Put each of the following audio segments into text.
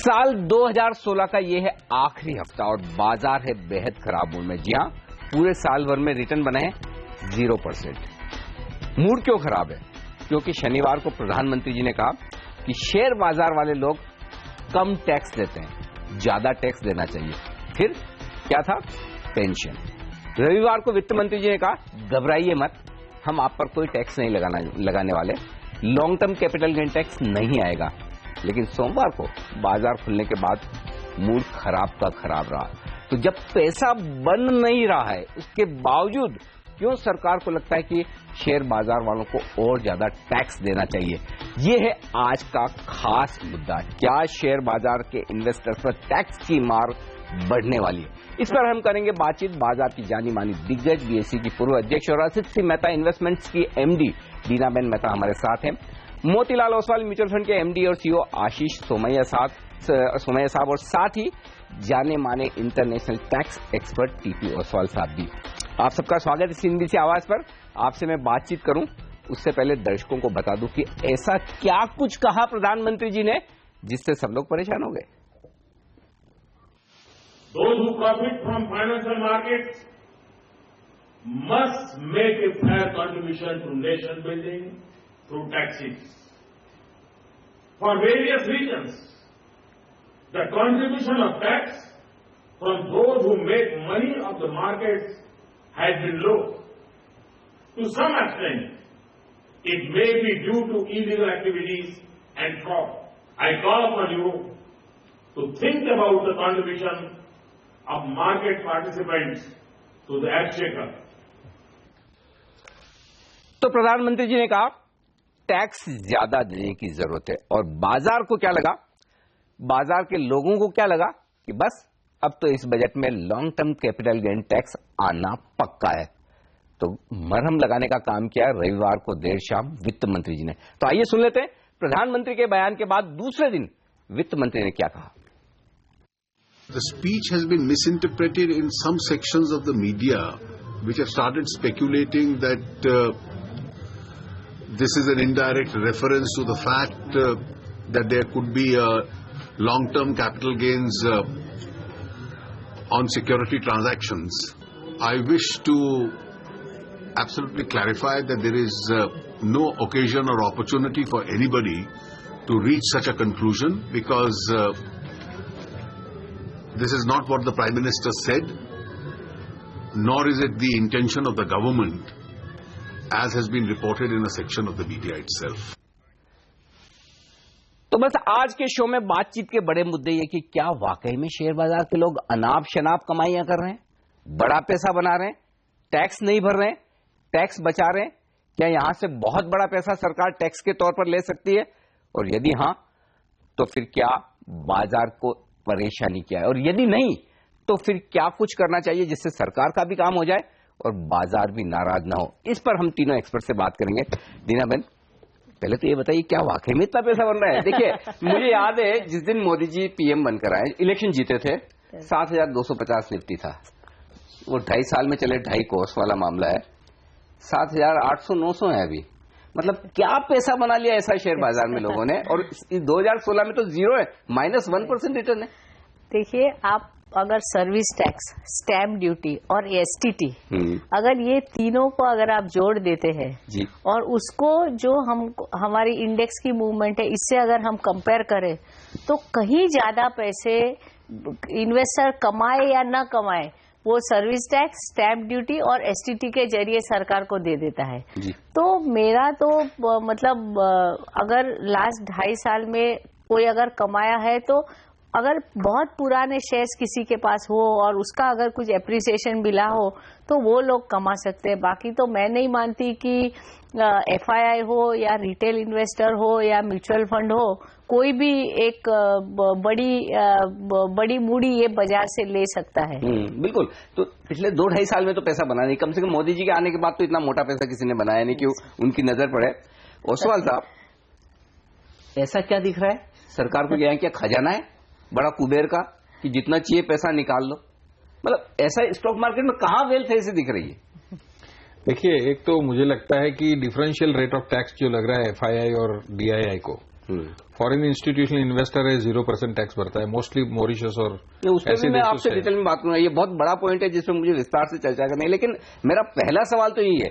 साल 2016 का ये है आखिरी हफ्ता और बाजार है बेहद खराब मूड में। जी हां, पूरे साल भर में रिटर्न बने हैं 0%। मूड क्यों खराब है? क्योंकि शनिवार को प्रधानमंत्री जी ने कहा कि शेयर बाजार वाले लोग कम टैक्स देते हैं, ज्यादा टैक्स देना चाहिए। फिर क्या था? पेंशन। रविवार को वित्त मंत्री जी ने कहा घबराइए मत, हम आप पर कोई टैक्स नहीं लगाने वाले, long term capital gain tax नहीं आएगा। लेकिन सोमवार को बाजार खुलने के बाद मूड खराब का खराब रहा। तो जब पैसा बन नहीं रहा है उसके बावजूद क्यों सरकार को लगता है कि शेयर बाजार वालों को और ज्यादा टैक्स देना चाहिए? ये है आज का खास मुद्दा। क्या शेयर बाजार के इन्वेस्टर्स पर टैक्स की मार बढ़ने वाली है? इस पर हम करेंगे बातचीत बाजार की जानी मानी दिग्गज, बीएसई की पूर्व अध्यक्ष और असित सी मेहता इन्वेस्टमेंट्स की एमडी दीनाबेन मेहता हमारे साथ हैं। मोतीलाल ओसवाल म्यूचुअल फंड के एमडी और सीईओ आशीष सोमैया साहब और साथ ही जाने माने international tax expert TP Oswal साहब भी। आप सबका स्वागत है सीएनबीसी आवाज पर। आपसे मैं बातचीत करूं उससे पहले दर्शकों को बता दूं कि ऐसा क्या कुछ कहा प्रधानमंत्री जी ने जिससे सब लोग परेशान हो गए। Those who profit from financial markets must make a fair contribution to nation building through taxes. For various reasons, the contribution of tax from those who make money of the markets has been low. To some extent, it may be due to illegal activities and fraud. I call upon you to think about the contribution of market participants to the exchequer. तो प्रधानमंत्री जी ने कहा tax ज्यादा देने की जरूरत है और बाजार को क्या लगा, बाजार के लोगों को क्या लगा कि बस अब तो इस बजट में long term capital gain tax आना पक्का है। तो मरहम लगाने का काम किया रविवार को देर शाम वित्त मंत्री जी ने। तो आइए सुन लेते हैं प्रधानमंत्री के बयान के बाद दूसरे दिन वित्त मंत्री ने क्या कहा। The speech has been misinterpreted in some sections of the media which have started speculating that this is an indirect reference to the fact that there could be long-term capital gains on security transactions. I wish to absolutely clarify that there is no occasion or opportunity for anybody to reach such a conclusion because this is not what the Prime Minister said, nor is it the intention of the government, as has been reported in a section of the media itself. तो बस आज के show में बातचीत के बड़े मुद्दे ये कि क्या वाकई में शेयर बाजार के लोग अनाप शनाप कमाइयां कर रहे हैं, बड़ा पैसा बना रहे हैं, टैक्स नहीं भर रहे हैं, टैक्स बचा रहे हैं? क्या यहां से बहुत बड़ा पैसा सरकार टैक्स के तौर पर ले सकती है? और यदि हां तो फिर क्या बाजार को परेशानी क्या है, और यदि नहीं तो फिर क्या कुछ करना चाहिए जिससे सरकार का भी काम हो जाए और बाजार भी नाराज ना हो? इस पर हम तीनों एक्सपर्ट से बात करेंगे। दीनाबेन, पहले तो ये बताइए क्या वाकई में इतना पैसा बन रहा है? देखिए, मुझे याद है जिस दिन मोदी जी पीएम बनकर आए, इलेक्शन जीते थे, 7,250 निफ्टी था। वो 2.5 साल में चले 2.5 कोर्स वाला मामला है, 7,800-900 है अभी। मतलब क्या पैसा बना लिया ऐसा शेयर बाजार में लोगों ने, और 2016 में तो जीरो है, -1% रिटर्न है। देखिए, आप अगर सर्विस टैक्स, स्टैम्प ड्यूटी और एसटीटी, अगर ये तीनों को अगर आप जोड़ देते हैं जी, और उसको जो हमारी इंडेक्स की मूवमेंट है इससे अगर हम कंपेयर करें तो कहीं ज्यादा पैसे इन्वेस्टर कमाए या ना कमाए वो सर्विस टैक्स, स्टैम्प ड्यूटी और एसटीटी के जरिए सरकार को दे देता है। तो मेरा तो मतलब अगर लास्ट 2.5 साल में कोई अगर कमाया है तो अगर बहुत पुराने शेयर्स किसी के पास हो और उसका अगर कुछ एप्रिसिएशन मिला हो तो वो लोग कमा सकते हैं। बाकी तो मैं नहीं मानती कि एफआईआई हो या रिटेल इन्वेस्टर हो या म्यूचुअल फंड हो, कोई भी एक बड़ी मूड़ी ये बाजार से ले सकता है। बिल्कुल। तो पिछले 2-2.5 साल में तो पैसा बना नहीं, कम से कम मोदी जी के आने के बाद तो इतना मोटा पैसा किसी ने बनाया नहीं कि उनकी नजर पड़े। ओसवाल साहब, ऐसा क्या दिख रहा है सरकार को? क्या खजाना है बड़ा कुबेर का कि जितना चाहिए पैसा निकाल लो? मतलब ऐसा स्टॉक मार्केट में कहां वेल्थ ऐसे दिख रही है? देखिए, एक तो मुझे लगता है कि डिफरेंशियल रेट ऑफ टैक्स जो लग रहा है एफआईआई और डीआईआई को, फॉरेन इंस्टीट्यूशनल इन्वेस्टर है 0% टैक्स भरता है, मोस्टली मॉरिशस और उसमें भी मैं आपसे डिटेल में बात करूंगा। ये बहुत बड़ा पॉइंट है जिसमें मुझे विस्तार से चर्चा करनी है, लेकिन मेरा पहला सवाल तो यही है,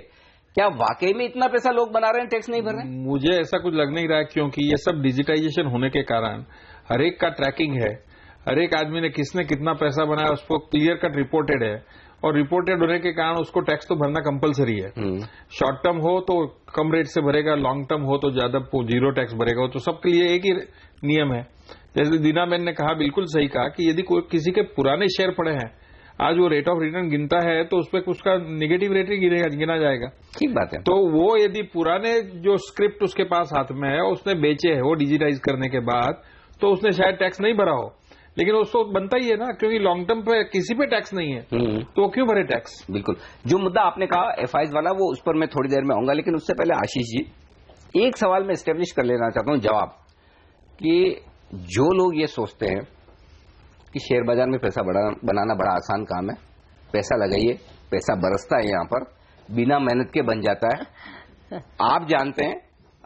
क्या वाकई में इतना पैसा लोग बना रहे हैं, टैक्स नहीं भर रहे हैं? मुझे ऐसा कुछ लग नहीं रहा है, क्योंकि ये सब डिजिटाइजेशन होने के कारण हर एक का ट्रैकिंग है, हर एक आदमी ने किसने कितना पैसा बनाया उसको क्लियर कट रिपोर्टेड है, और रिपोर्टेड होने के कारण उसको टैक्स तो भरना कंपलसरी है। शॉर्ट टर्म हो तो कम रेट से भरेगा, लॉन्ग टर्म हो तो ज्यादा 0 टैक्स भरेगा, तो सबके लिए एक ही नियम है। जैसे दीना बहन ने कहा, बिल्कुल सही कहा कि यदि कोई किसी के पुराने शेयर पड़े हैं, आज वो रेट ऑफ रिटर्न गिनता है तो उसपे उसका निगेटिव रेट ही गिना जाएगा। ठीक बात है। तो वो यदि पुराने जो स्क्रिप्ट उसके पास हाथ में है उसने बेचे है वो डिजिटाइज करने के बाद, तो उसने शायद टैक्स नहीं भरा हो, लेकिन उसको बनता ही है ना, क्योंकि लॉन्ग टर्म पे किसी पे टैक्स नहीं है तो क्यों भरे टैक्स। बिल्कुल, जो मुद्दा आपने कहा एफआईज वाला, वो उस पर मैं थोड़ी देर में आऊंगा, लेकिन उससे पहले आशीष जी एक सवाल मैं एस्टेब्लिश कर लेना चाहता हूं जवाब, कि जो लोग ये सोचते हैं कि शेयर बाजार में पैसा बनाना बड़ा आसान काम है, पैसा लगाइए, पैसा बरसता है, यहां पर बिना मेहनत के बन जाता है। आप जानते हैं,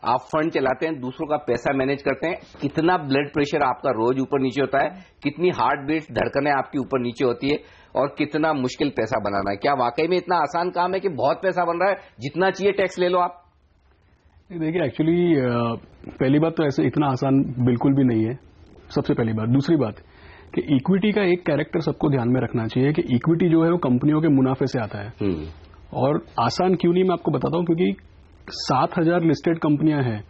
आप फंड चलाते हैं, दूसरों का पैसा मैनेज करते हैं, कितना ब्लड प्रेशर आपका रोज ऊपर नीचे होता है, कितनी हार्ट बीट धड़कनें आपकी ऊपर नीचे होती है, और कितना मुश्किल पैसा बनाना है। क्या वाकई में इतना आसान काम है कि बहुत पैसा बन रहा है, जितना चाहिए टैक्स ले लो आप? देखिए, एक्चुअली पहली बात तो ऐसे इतना आसान बिल्कुल भी नहीं है, सबसे पहली बात। दूसरी बात कि इक्विटी का एक कैरेक्टर सबको ध्यान में रखना चाहिए कि इक्विटी जो है वो कंपनियों के मुनाफे से आता है। और आसान क्यों नहीं, मैं आपको बताता हूं, क्योंकि 7,000 लिस्टेड कंपनियां हैं,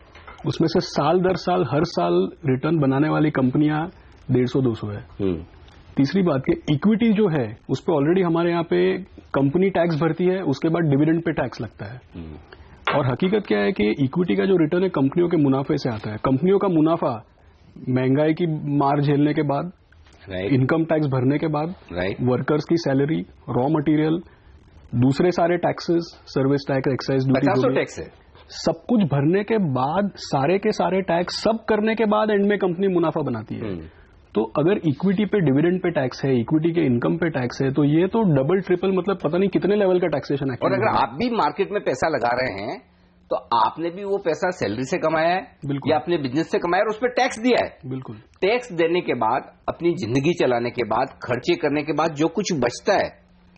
उसमें से साल दर साल हर साल रिटर्न बनाने वाली कंपनियां 150-200 है। तीसरी बात कि इक्विटी जो है उस पर ऑलरेडी हमारे यहाँ पे कंपनी टैक्स भरती है, उसके बाद डिविडेंड पे टैक्स लगता है। और हकीकत क्या है कि इक्विटी का जो रिटर्न है कंपनियों के मुनाफे से आता है। कंपनियों का मुनाफा महंगाई की मार झेलने के बाद, इनकम टैक्स भरने के बाद, वर्कर्स की सैलरी, रॉ मटेरियल, दूसरे सारे taxes, service tax, excise duty, tax है, सब कुछ भरने के बाद, सारे के सारे टैक्स सब करने के बाद एंड में कंपनी मुनाफा बनाती है। तो अगर इक्विटी पे डिविडेंड पे टैक्स है, इक्विटी के इनकम पे टैक्स है, तो ये तो डबल ट्रिपल, मतलब पता नहीं कितने लेवल का टैक्सेशन है। और अगर आप भी मार्केट में पैसा लगा रहे हैं तो आपने भी वो पैसा सैलरी से कमाया है या अपने बिजनेस से कमाया और उस पर टैक्स दिया है। बिल्कुल। टैक्स देने के बाद, अपनी जिंदगी चलाने के बाद, खर्चे करने के बाद जो कुछ बचता है,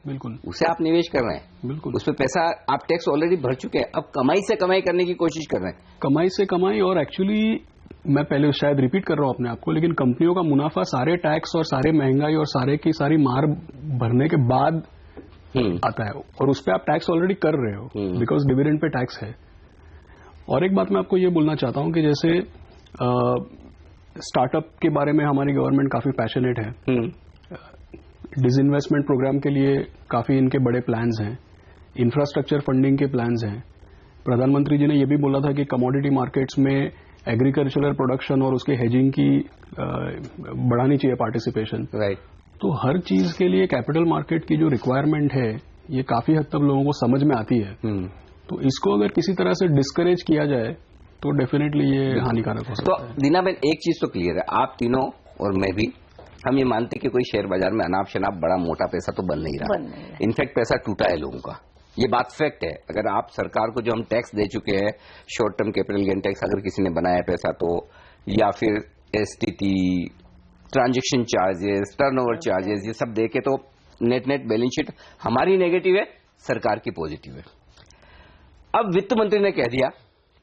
बिल्कुल, उसे आप निवेश कर रहे हैं। बिल्कुल, उस पर पैसा आप टैक्स ऑलरेडी भर चुके हैं, अब कमाई से कमाई करने की कोशिश कर रहे हैं। कमाई से कमाई, और एक्चुअली मैं पहले शायद रिपीट कर रहा हूं अपने आप को, लेकिन कंपनियों का मुनाफा सारे टैक्स और सारे महंगाई और सारे की सारी मार भरने के बाद आता है, और उस पर आप टैक्स ऑलरेडी कर रहे हो, बिकॉज डिविडेंड पे टैक्स है। और एक बात मैं आपको ये बोलना चाहता हूं कि जैसे स्टार्टअप के बारे में हमारी गवर्नमेंट काफी पैशनेट है, डिसइन्वेस्टमेंट प्रोग्राम के लिए काफी इनके बड़े प्लान्स हैं, इंफ्रास्ट्रक्चर फंडिंग के प्लान्स हैं। प्रधानमंत्री जी ने यह भी बोला था कि कमोडिटी मार्केट्स में एग्रीकल्चरल प्रोडक्शन और उसके हेजिंग की बढ़ानी चाहिए पार्टिसिपेशन। राइट। तो हर चीज के लिए कैपिटल मार्केट की जो रिक्वायरमेंट है, ये काफी हद तक लोगों को समझ में आती है। तो इसको अगर किसी तरह से डिस्करेज किया जाए तो डेफिनेटली ये हानिकारक हो सकता है। तो दीना बहन, एक चीज तो क्लियर है, आप तीनों और मैं भी, हम ये मानते कि कोई शेयर बाजार में अनाप शनाप बड़ा मोटा पैसा तो बन नहीं रहा, इनफैक्ट पैसा टूटा है लोगों का, ये बात फैक्ट है। अगर आप सरकार को जो हम टैक्स दे चुके हैं, short term capital gain tax, अगर किसी ने बनाया पैसा तो, या फिर STT, transaction charges, turnover charges, ये सब देके तो नेट नेट बैलेंस शीट हमारी नेगेटिव है, सरकार की पॉजिटिव है। अब वित्त मंत्री ने कह दिया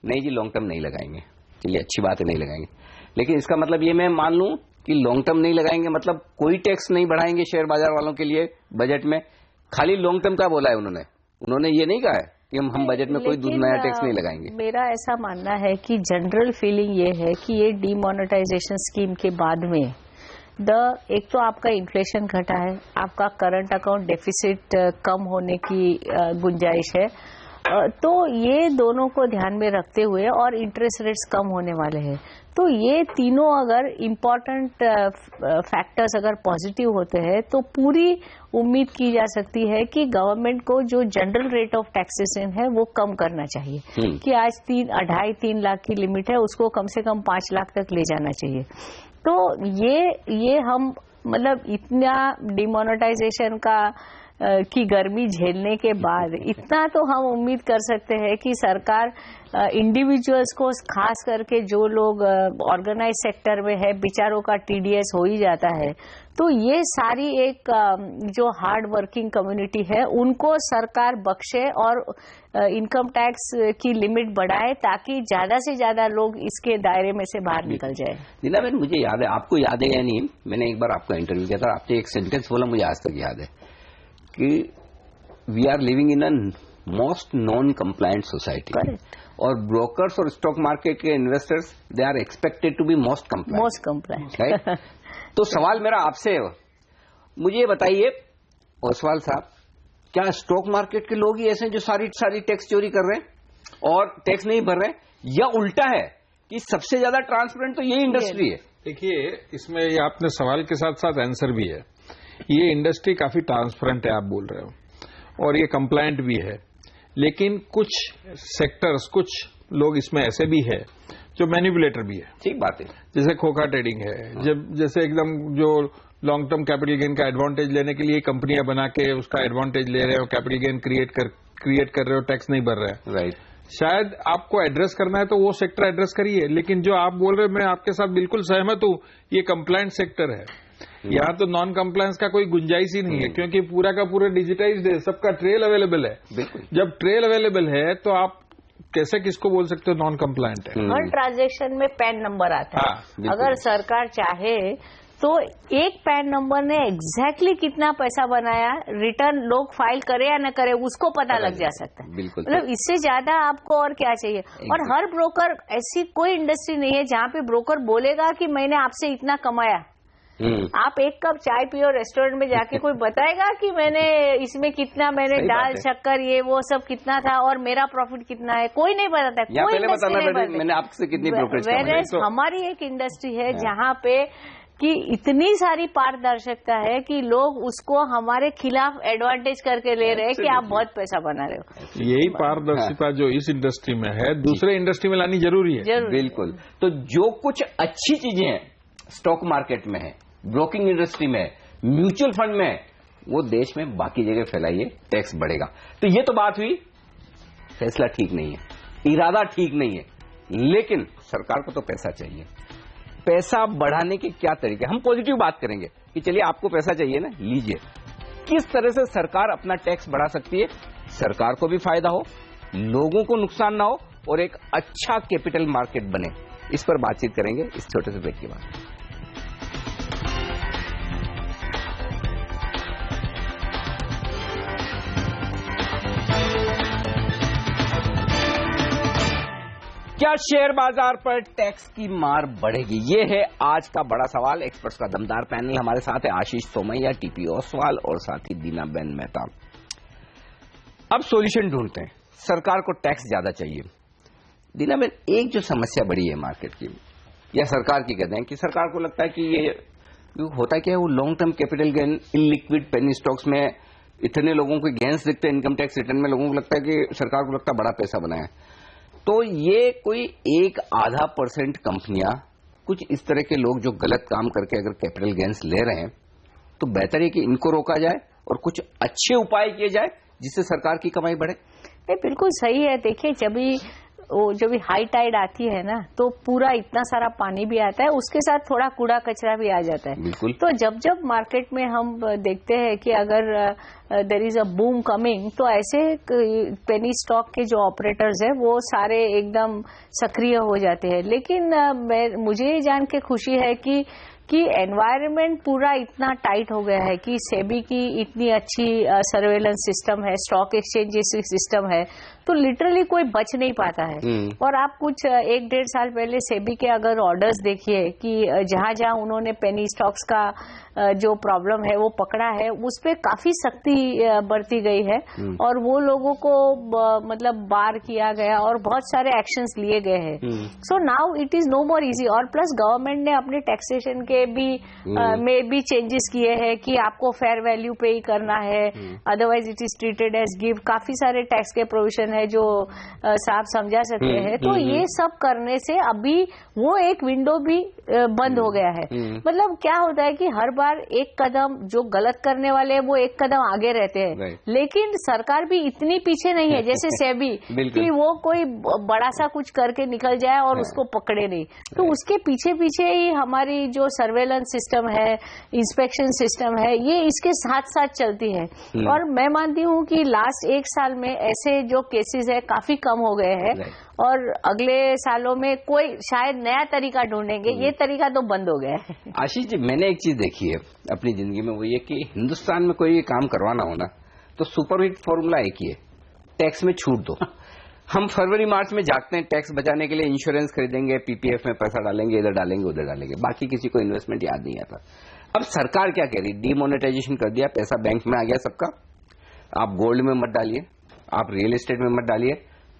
नहीं जी लॉन्ग टर्म नहीं लगाएंगे, चलिए अच्छी बात है नहीं लगाएंगे, लेकिन इसका मतलब ये मैं मान लूं कि लॉन्ग टर्म नहीं लगाएंगे मतलब कोई टैक्स नहीं बढ़ाएंगे शेयर बाजार वालों के लिए बजट में, खाली लॉन्ग टर्म का बोला है उन्होंने ये नहीं कहा है कि हम बजट में कोई नया टैक्स नहीं लगाएंगे। मेरा ऐसा मानना है कि जनरल फीलिंग ये है कि ये डीमोनेटाइजेशन स्कीम के बाद में एक तो आपका इन्फ्लेशन घटा है, आपका करंट अकाउंट डेफिसिट कम होने की गुंजाइश है, तो ये दोनों को ध्यान में रखते हुए और इंटरेस्ट रेट्स कम होने वाले हैं, तो ये तीनों अगर इम्पोर्टेंट फैक्टर्स अगर पॉजिटिव होते हैं तो पूरी उम्मीद की जा सकती है कि गवर्नमेंट को जो जनरल रेट ऑफ टैक्सेशन है वो कम करना चाहिए कि आज 2.5-3 लाख की लिमिट है, उसको कम से कम 5 लाख तक ले जाना चाहिए। तो ये हम मतलब इतना डिमोनेटाइजेशन का की गर्मी झेलने के बाद इतना तो हम उम्मीद कर सकते हैं कि सरकार इंडिविजुअल्स को, खास करके जो लोग ऑर्गेनाइज सेक्टर में है, बेचारों का टीडीएस हो ही जाता है, तो ये सारी एक जो हार्ड वर्किंग कम्युनिटी है उनको सरकार बख्शे और इनकम टैक्स की लिमिट बढ़ाए ताकि ज्यादा से ज्यादा लोग इसके दायरे में से बाहर निकल जाए। नीला बहन, मुझे याद है, आपको याद है या नहीं, मैंने एक बार आपका इंटरव्यू किया था, आपने एक सेंटेंस बोला, मुझे आज तक याद है कि we are living in a most non compliant society, और ब्रोकर्स और स्टॉक मार्केट के investors they are expected to be most compliant, right? तो सवाल मेरा आपसे है, मुझे ये बताइए ओसवाल साहब, क्या स्टॉक मार्केट के लोग ही ऐसे हैं जो सारी टैक्स चोरी कर रहे हैं और टैक्स नहीं भर रहे हैं, या उल्टा है कि सबसे ज्यादा ट्रांसपेरेंट तो यही इंडस्ट्री है? देखिए, इसमें ये आपने सवाल के साथ साथ आंसर भी है। ये इंडस्ट्री काफी ट्रांसपेरेंट है, आप बोल रहे हो, और ये कंप्लायंट भी है, लेकिन कुछ सेक्टर्स, कुछ लोग इसमें ऐसे भी है जो मैनिपुलेटर भी है। ठीक बात है। जैसे खोखा ट्रेडिंग है, जैसे एकदम जो लॉन्ग टर्म कैपिटल गेन का एडवांटेज लेने के लिए कंपनियां बना के उसका एडवांटेज ले रहे हो, कैपिटल गेन क्रिएट कर रहे हो, टैक्स नहीं भर रहे हैं, राइट? शायद आपको एड्रेस करना है तो वो सेक्टर एड्रेस करिए, लेकिन जो आप बोल रहे हो, मैं आपके साथ बिल्कुल सहमत हूं, ये कंप्लायंट सेक्टर है। यहाँ तो नॉन कंप्लायंस का कोई गुंजाइश ही नहीं है, क्योंकि पूरा का पूरा डिजिटाइज्ड है, सबका ट्रेल अवेलेबल है। जब ट्रेल अवेलेबल है तो आप कैसे किसको बोल सकते हो नॉन कंप्लायंट है? हर ट्रांजैक्शन में पैन नंबर आता है। अगर सरकार चाहे तो एक पैन नंबर ने एग्जैक्टली कितना पैसा बनाया, रिटर्न लोग फाइल करे या न करे, उसको पता लग जा सकता है। मतलब इससे ज्यादा आपको और क्या चाहिए? और हर ब्रोकर, ऐसी कोई इंडस्ट्री नहीं है जहाँ पे ब्रोकर बोलेगा कि मैंने आपसे इतना कमाया। आप एक कप चाय पियो रेस्टोरेंट में जाके, कोई बताएगा कि मैंने इसमें कितना, मैंने दाल शक्कर ये वो सब कितना था और मेरा प्रॉफिट कितना है? कोई नहीं बताता है, कोई नहीं। मैंने आपसे कितनी ब्रोकरेज कमाई। हमारी एक इंडस्ट्री है जहाँ पे कि इतनी सारी पारदर्शिता है कि लोग उसको हमारे खिलाफ एडवांटेज करके ले रहे हैं कि आप बहुत पैसा बना रहे हो। यही पारदर्शिता जो इस इंडस्ट्री में है, दूसरे इंडस्ट्री में लानी जरूरी है। बिल्कुल। तो जो कुछ अच्छी चीजें हैं स्टॉक मार्केट में है, ब्रोकिंग इंडस्ट्री में, म्यूचुअल फंड में, वो देश में बाकी जगह फैलाइए, टैक्स बढ़ेगा। तो ये तो बात हुई, फैसला ठीक नहीं है, इरादा ठीक नहीं है, लेकिन सरकार को तो पैसा चाहिए। पैसा बढ़ाने के क्या तरीके? हम पॉजिटिव बात करेंगे कि चलिए आपको पैसा चाहिए ना, लीजिए। किस तरह से सरकार अपना टैक्स बढ़ा सकती है, सरकार को भी फायदा हो, लोगों को नुकसान ना हो और एक अच्छा कैपिटल मार्केट बने, इस पर बातचीत करेंगे इस छोटे से ब्रेक के बाद। क्या शेयर बाजार पर टैक्स की मार बढ़ेगी? ये है आज का बड़ा सवाल। एक्सपर्ट्स का दमदार पैनल हमारे साथ है, आशीष सोमैया, टीपी ओसवाल और साथ ही दीनाबेन मेहता। अब सॉल्यूशन ढूंढते हैं। सरकार को टैक्स ज्यादा चाहिए। दीनाबेन, एक जो समस्या बड़ी है मार्केट की या सरकार की, कहते हैं कि सरकार को लगता है कि ये होता क्या है, वो long term capital gain illiquid penny stocks में इतने लोगों को गेन्स दिखते हैं, इनकम टैक्स रिटर्न में लोगों को लगता है कि सरकार को लगता है बड़ा पैसा बनाया। तो ये कोई 1-आधा% कंपनियां, कुछ इस तरह के लोग जो गलत काम करके अगर कैपिटल गेन्स ले रहे हैं, तो बेहतर है कि इनको रोका जाए और कुछ अच्छे उपाय किए जाए जिससे सरकार की कमाई बढ़े। बिल्कुल सही है। देखिए, जब भी हाई टाइड आती है ना, तो पूरा इतना सारा पानी भी आता है, उसके साथ थोड़ा कूड़ा कचरा भी आ जाता है। बिल्कुल। तो जब मार्केट में हम देखते हैं कि अगर there is a boom coming, तो ऐसे पेनी स्टॉक के जो ऑपरेटर्स हैं वो सारे एकदम सक्रिय हो जाते हैं। लेकिन मुझे ये जान के खुशी है कि एनवायरनमेंट पूरा इतना टाइट हो गया है कि सेबी की इतनी अच्छी सर्वेलेंस सिस्टम है, स्टॉक एक्सचेंज सिस्टम है, तो लिटरली कोई बच नहीं पाता है। और आप कुछ 1-1.5 साल पहले सेबी के अगर ऑर्डर्स देखिए कि जहां जहां उन्होंने पेनी स्टॉक्स का जो प्रॉब्लम है वो पकड़ा है, उस पर काफी सख्ती बरती गई है और वो लोगों को मतलब बार किया गया और बहुत सारे एक्शंस लिए गए हैं। So now it is no more easy. और प्लस गवर्नमेंट ने अपने टैक्सेशन के के भी में भी चेंजेस किए हैं कि आपको फेयर वैल्यू पे ही करना है, otherwise it is treated as gift. काफी सारे टैक्स के प्रोविजन है जो साहब समझा सकते हैं। तो ये सब करने से अभी वो एक विंडो भी बंद हो गया है। मतलब क्या होता है कि हर बार एक कदम जो गलत करने वाले हैं वो एक कदम आगे रहते हैं, लेकिन सरकार भी इतनी पीछे नहीं है जैसे सेबी कि वो कोई बड़ा सा कुछ करके निकल जाए और उसको पकड़े नहीं। तो उसके पीछे पीछे ही हमारी जो सर्वेलेंस सिस्टम है, इंस्पेक्शन सिस्टम है, ये इसके साथ साथ चलती है। और मैं मानती हूँ कि लास्ट एक साल में ऐसे जो केसेस है काफी कम हो गए हैं और अगले सालों में कोई शायद नया तरीका ढूंढेंगे। ये तरीका तो बंद हो गया है। आशीष जी, मैंने एक चीज देखी है अपनी जिंदगी में, वो ये कि हिंदुस्तान में कोई काम करवाना हो ना तो सुपरहिट फॉर्मूला एक ही है, टैक्स में छूट दो। हम फरवरी मार्च में जागते हैं टैक्स बचाने के लिए, इंश्योरेंस खरीदेंगे, पीपीएफ में पैसा डालेंगे, इधर डालेंगे उधर डालेंगे, बाकी किसी को इन्वेस्टमेंट याद नहीं आता। अब सरकार क्या कह रही, डीमोनेटाइजेशन कर दिया, पैसा बैंक में आ गया सबका, आप गोल्ड में मत डालिए, आप रियल एस्टेट में मत डालिए,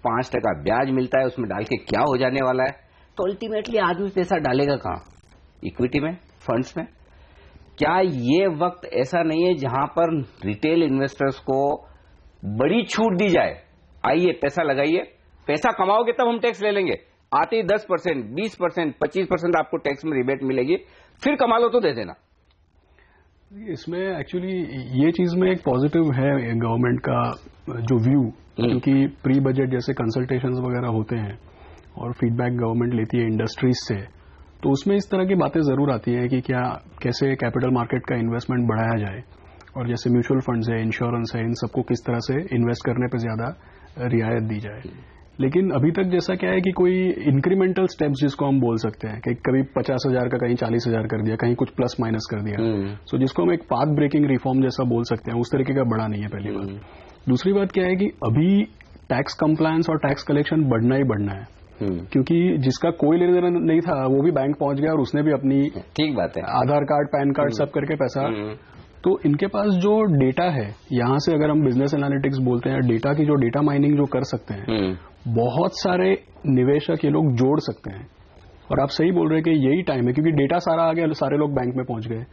5% ब्याज मिलता है उसमें डाल के क्या हो जाने वाला है। तो अल्टीमेटली आदमी पैसा डालेगा कहां, इक्विटी में, फंड्स में। क्या ये वक्त ऐसा नहीं है जहां पर रिटेल इन्वेस्टर्स को बड़ी छूट दी जाए, आइए पैसा लगाइए, पैसा कमाओगे तब हम टैक्स ले लेंगे, आते ही 10%, 20%, 25% आपको टैक्स में रिबेट मिलेगी, फिर कमा लो तो दे देना। इसमें एक्चुअली ये चीज में एक पॉजिटिव है गवर्नमेंट का जो व्यू, क्योंकि प्री बजट जैसे कंसल्टेशंस वगैरह होते हैं और फीडबैक गवर्नमेंट लेती है इंडस्ट्रीज से, तो उसमें इस तरह की बातें जरूर आती हैं कि क्या कैसे कैपिटल मार्केट का इन्वेस्टमेंट बढ़ाया जाए, और जैसे म्यूचुअल फंड्स है, इंश्योरेंस है, इन सबको किस तरह से इन्वेस्ट करने पर ज्यादा रियायत दी जाए। लेकिन अभी तक जैसा क्या है कि कोई इंक्रीमेंटल स्टेप्स जिसको हम बोल सकते हैं कि कभी 50,000 का कहीं 40,000 कर दिया, कहीं कुछ प्लस माइनस कर दिया, सो जिसको हम एक पाथ ब्रेकिंग रिफॉर्म जैसा बोल सकते हैं, उस तरीके का बड़ा नहीं है पहली बात। दूसरी बात क्या है कि अभी टैक्स कंप्लायंस और टैक्स कलेक्शन बढ़ना ही बढ़ना है, क्योंकि जिसका कोई लेना देना नहीं था वो भी बैंक पहुंच गया और उसने भी अपनी, ठीक बात है, आधार कार्ड, पैन कार्ड सब करके पैसा, तो इनके पास जो डेटा है, यहां से अगर हम बिजनेस एनालिटिक्स बोलते हैं, डेटा की जो डेटा माइनिंग जो कर सकते हैं, बहुत सारे निवेशक ये लोग जोड़ सकते हैं। और आप सही बोल रहे हैं कि यही टाइम है, क्योंकि डेटा सारा आ गया, सारे लोग बैंक में पहुंच गए,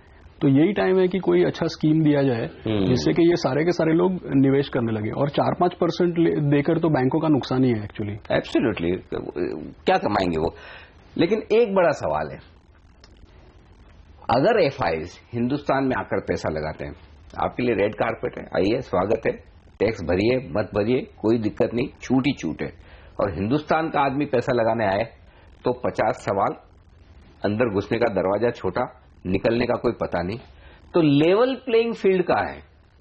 तो यही टाइम है कि कोई अच्छा स्कीम दिया जाए जिससे कि ये सारे के सारे लोग निवेश करने लगे। और 4-5% देकर तो बैंकों का नुकसान ही है एक्चुअली। एब्सोल्युटली, क्या कमाएंगे वो। लेकिन एक बड़ा सवाल है, अगर एफआईज हिंदुस्तान में आकर पैसा लगाते हैं, आपके लिए रेड कारपेट है, आइए स्वागत है, टैक्स भरिए मत भरिए कोई दिक्कत नहीं, छूट ही छूट है। और हिंदुस्तान का आदमी पैसा लगाने आए तो 50 सवाल, अंदर घुसने का दरवाजा छोटा, निकलने का कोई पता नहीं। तो लेवल प्लेइंग फील्ड का है,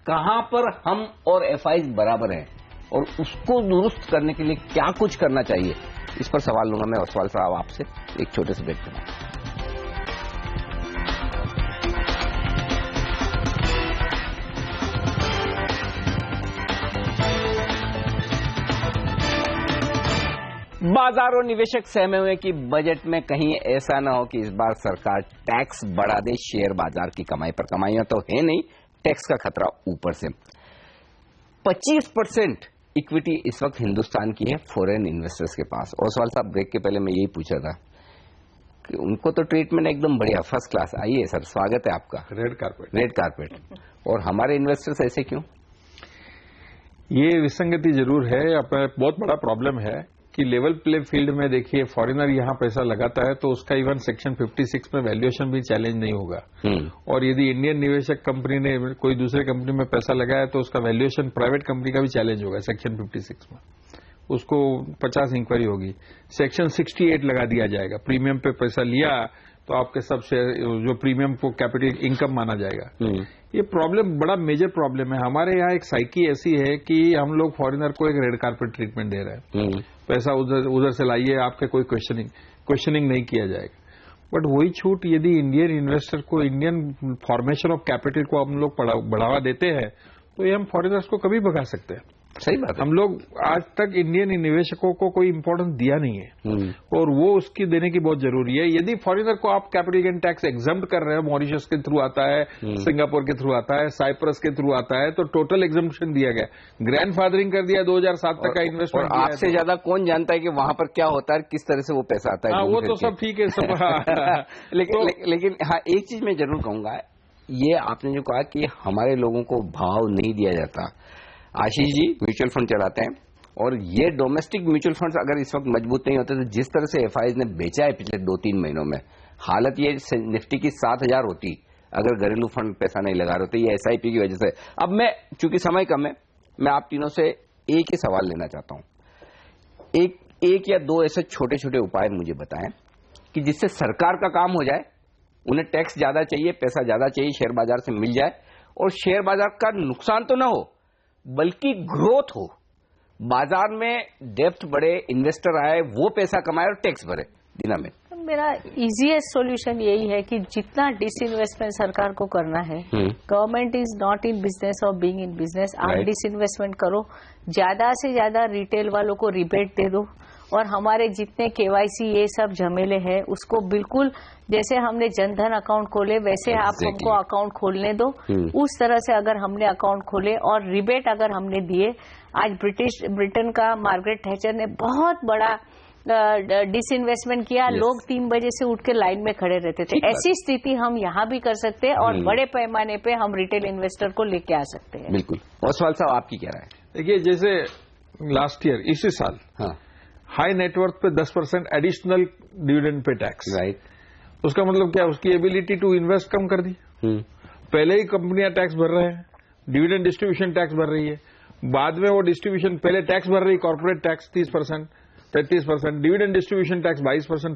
कहां पर हम और एफआईज बराबर हैं, और उसको दुरुस्त करने के लिए क्या कुछ करना चाहिए, इस पर सवाल लूंगा मैं ओसवाल साहब आपसे एक छोटे से ब्रेक में। बाजार और निवेशक सहमे हुए कि बजट में कहीं ऐसा ना हो कि इस बार सरकार टैक्स बढ़ा दे शेयर बाजार की कमाई पर। कमाइयां तो है नहीं, टैक्स का खतरा ऊपर से। 25% इक्विटी इस वक्त हिंदुस्तान की है फॉरेन इन्वेस्टर्स के पास। ओसवाल साहब, ब्रेक के पहले मैं यही पूछा था कि उनको तो ट्रीटमेंट एकदम बढ़िया, फर्स्ट क्लास। आइए सर, स्वागत है आपका। Red carpet, red carpet. और हमारे इन्वेस्टर्स ऐसे क्यों? ये विसंगति जरूर है, अपना बहुत बड़ा प्रॉब्लम है कि लेवल प्ले फील्ड में देखिए फॉरेनर यहां पैसा लगाता है तो उसका इवन सेक्शन 56 में वैल्यूएशन भी चैलेंज नहीं होगा। और यदि इंडियन निवेशक कंपनी ने कोई दूसरे कंपनी में पैसा लगाया तो उसका वैल्यूएशन प्राइवेट कंपनी का भी चैलेंज होगा सेक्शन 56 में, उसको 50 इंक्वायरी होगी। सेक्शन 68 लगा दिया जाएगा, प्रीमियम पे पैसा लिया तो आपके सब शेयर जो प्रीमियम को कैपिटल इनकम माना जाएगा। ये प्रॉब्लम बड़ा मेजर प्रॉब्लम है। हमारे यहाँ एक साइकी ऐसी है कि हम लोग फॉरेनर को एक रेड कार्पेट ट्रीटमेंट दे रहे हैं, पैसा उधर से लाइए, आपके कोई क्वेश्चनिंग नहीं किया जाएगा। बट वही छूट यदि इंडियन इन्वेस्टर को, इंडियन फॉर्मेशन ऑफ कैपिटल को हम लोग बढ़ावा देते हैं तो ये हम फॉरेनर्स को कभी भगा सकते हैं। सही बात है। हम लोग आज तक इंडियन निवेशकों को कोई इंपॉर्टेंस दिया नहीं है और वो उसकी देने की बहुत जरूरी है। यदि फॉरेनर को आप कैपिटल गेन टैक्स एग्जम्प्ट कर रहे हैं, मॉरिशस के थ्रू आता है, सिंगापुर के थ्रू आता है, साइप्रस के थ्रू आता है, तो टोटल एग्जम्पशन दिया गया, ग्रैंड फादरिंग कर दिया 2007 तक का इन्वेस्टमेंट। आपसे ज्यादा कौन जानता है कि वहां पर क्या होता है, किस तरह से वो पैसा आता है? वो तो सब ठीक है सब। लेकिन हाँ, एक चीज मैं जरूर कहूंगा, ये आपने जो कहा कि हमारे लोगों को भाव नहीं दिया जाता। आशीष जी म्यूचुअल फंड चलाते हैं और ये डोमेस्टिक म्यूचुअल फंड्स अगर इस वक्त मजबूत नहीं होते तो जिस तरह से एफआईज ने बेचा है पिछले 2-3 महीनों में, हालत ये निफ्टी की 7,000 होती अगर घरेलू फंड पैसा नहीं लगा रहे होते, ये एसआईपी की वजह से। अब मैं, चूंकि समय कम है, मैं आप तीनों से एक ही सवाल लेना चाहता हूं। एक या दो ऐसे छोटे छोटे उपाय मुझे बताएं कि जिससे सरकार का काम हो जाए, उन्हें टैक्स ज्यादा चाहिए, पैसा ज्यादा चाहिए, शेयर बाजार से मिल जाए और शेयर बाजार का नुकसान तो ना हो बल्कि ग्रोथ हो, बाजार में डेप्थ बढ़े, इन्वेस्टर आए, वो पैसा कमाए और टैक्स भरे। दीना में मेरा इजीएस्ट सॉल्यूशन यही है कि जितना डिसइन्वेस्टमेंट सरकार को करना है, government is not in business of being in business, आप डिसइन्वेस्टमेंट करो, ज्यादा से ज्यादा रिटेल वालों को रिबेट दे दो और हमारे जितने केवाईसी ये सब झमेले हैं उसको बिल्कुल जैसे हमने जनधन अकाउंट खोले वैसे आप हमको अकाउंट खोलने दो। उस तरह से अगर हमने अकाउंट खोले और रिबेट अगर हमने दिए, आज ब्रिटेन का मार्गरेट थैचर ने बहुत बड़ा डिसइन्वेस्टमेंट किया, लोग 3 बजे से उठ के लाइन में खड़े रहते थे। ऐसी स्थिति हम यहाँ भी कर सकते हैं और बड़े पैमाने पे हम रिटेल इन्वेस्टर को लेके आ सकते हैं। बिल्कुल। ओसवाल साहब, आपकी क्या राय है? देखिए, जैसे लास्ट ईयर इसी साल हाई नेटवर्थ पे 10% additional dividend pay tax, right, उसका मतलब क्या, उसकी एबिलिटी टू इन्वेस्ट कम कर दी। पहले ही कंपनियां टैक्स भर रहे हैं, डिविडेंड डिस्ट्रीब्यूशन टैक्स भर रही है, बाद में वो डिस्ट्रीब्यूशन पहले टैक्स भर रही, corporate tax 30%, 33%, dividend distribution tax 22%,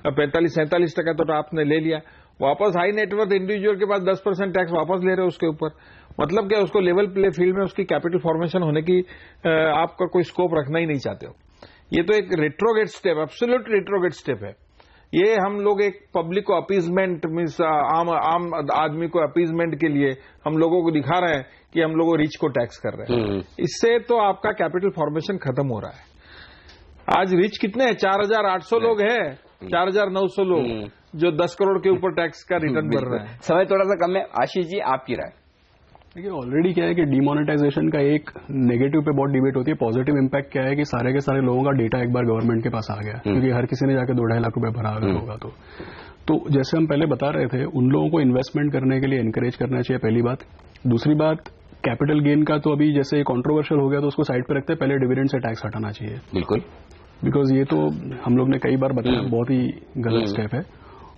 45-47% तो आपने ले लिया, वापस हाई नेटवर्थ इंडिविजुअल के पास 10% टैक्स वापस ले रहे हो उसके ऊपर। मतलब क्या, उसको लेवल प्ले फील्ड में उसकी कैपिटल फॉर्मेशन होने की आपका कोई स्कोप रखना ही नहीं चाहते हो। ये तो एक retrograde step, absolute retrograde step है। ये हम लोग एक पब्लिक को अपीजमेंट मीन्स आम आदमी को अपीजमेंट के लिए हम लोगों को दिखा रहे हैं कि हम लोगों रिच को टैक्स कर रहे हैं। इससे तो आपका कैपिटल फॉर्मेशन खत्म हो रहा है। आज रिच कितने हैं? 4,800 लोग हैं, 4,900 लोग जो 10 करोड़ के ऊपर टैक्स का रिटर्न भर रहे हैं। समय थोड़ा सा कम है, आशीष जी आपकी राय? देखिए, ऑलरेडी क्या है कि डिमोनेटाइजेशन का एक नेगेटिव पे बहुत डिबेट होती है, पॉजिटिव इम्पैक्ट क्या है कि सारे के सारे लोगों का डेटा एक बार गवर्नमेंट के पास आ गया, क्योंकि हर किसी ने जाके 2-2.5 लाख रुपए भरा होगा। तो जैसे हम पहले बता रहे थे, उन लोगों को इन्वेस्टमेंट करने के लिए एनकरेज करना चाहिए, पहली बात। दूसरी बात, कैपिटल गेन का तो अभी जैसे कॉन्ट्रोवर्शियल हो गया तो उसको साइड पर रखते हैं, पहले डिविडेंड से टैक्स हटाना चाहिए। बिल्कुल, बिकॉज ये तो हम लोग ने कई बार बताया बहुत ही गलत स्टेप है।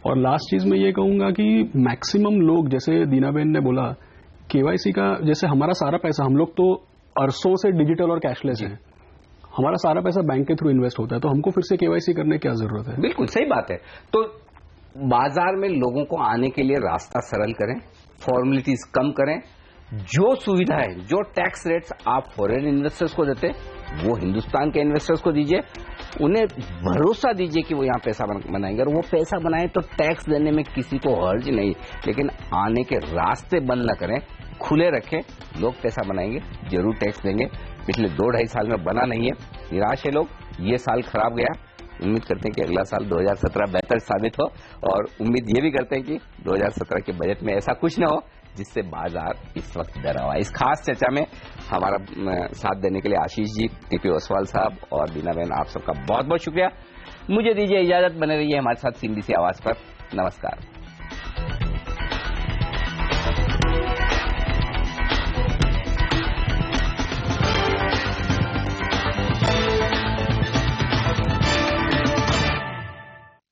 और लास्ट चीज मैं ये कहूंगा कि मैक्सिमम लोग, जैसे दीनाबेन ने बोला, केवाईसी का, जैसे हमारा सारा पैसा, हम लोग तो अरसों से डिजिटल और कैशलेस है, हमारा सारा पैसा बैंक के थ्रू इन्वेस्ट होता है, तो हमको फिर से केवाईसी करने की क्या जरूरत है? बिल्कुल सही बात है। तो बाजार में लोगों को आने के लिए रास्ता सरल करें, फॉर्मेलिटीज कम करें, जो सुविधाएं, जो टैक्स रेट्स आप फॉरेन इन्वेस्टर्स को देते वो हिंदुस्तान के इन्वेस्टर्स को दीजिए, उन्हें भरोसा दीजिए कि वो यहाँ पैसा बनाएंगे, और वो पैसा बनाए तो टैक्स देने में किसी को हर्ज नहीं, लेकिन आने के रास्ते बंद न करें, खुले रखें, लोग पैसा बनाएंगे, जरूर टैक्स देंगे। पिछले 2-2.5 साल में बना नहीं है, निराश है लोग, ये साल खराब गया, उम्मीद करते हैं कि अगला साल 2017 बेहतर साबित हो, और उम्मीद ये भी करते हैं कि 2017 के बजट में ऐसा कुछ न हो जिससे बाजार इस वक्त डरा हुआ है। इस खास चर्चा में हमारा साथ देने के लिए आशीष जी, टीपी ओसवाल साहब और दीनाबेन, आप सबका बहुत बहुत शुक्रिया। मुझे दीजिए इजाजत, बने रहिए हमारे साथ CNBC आवाज पर। नमस्कार।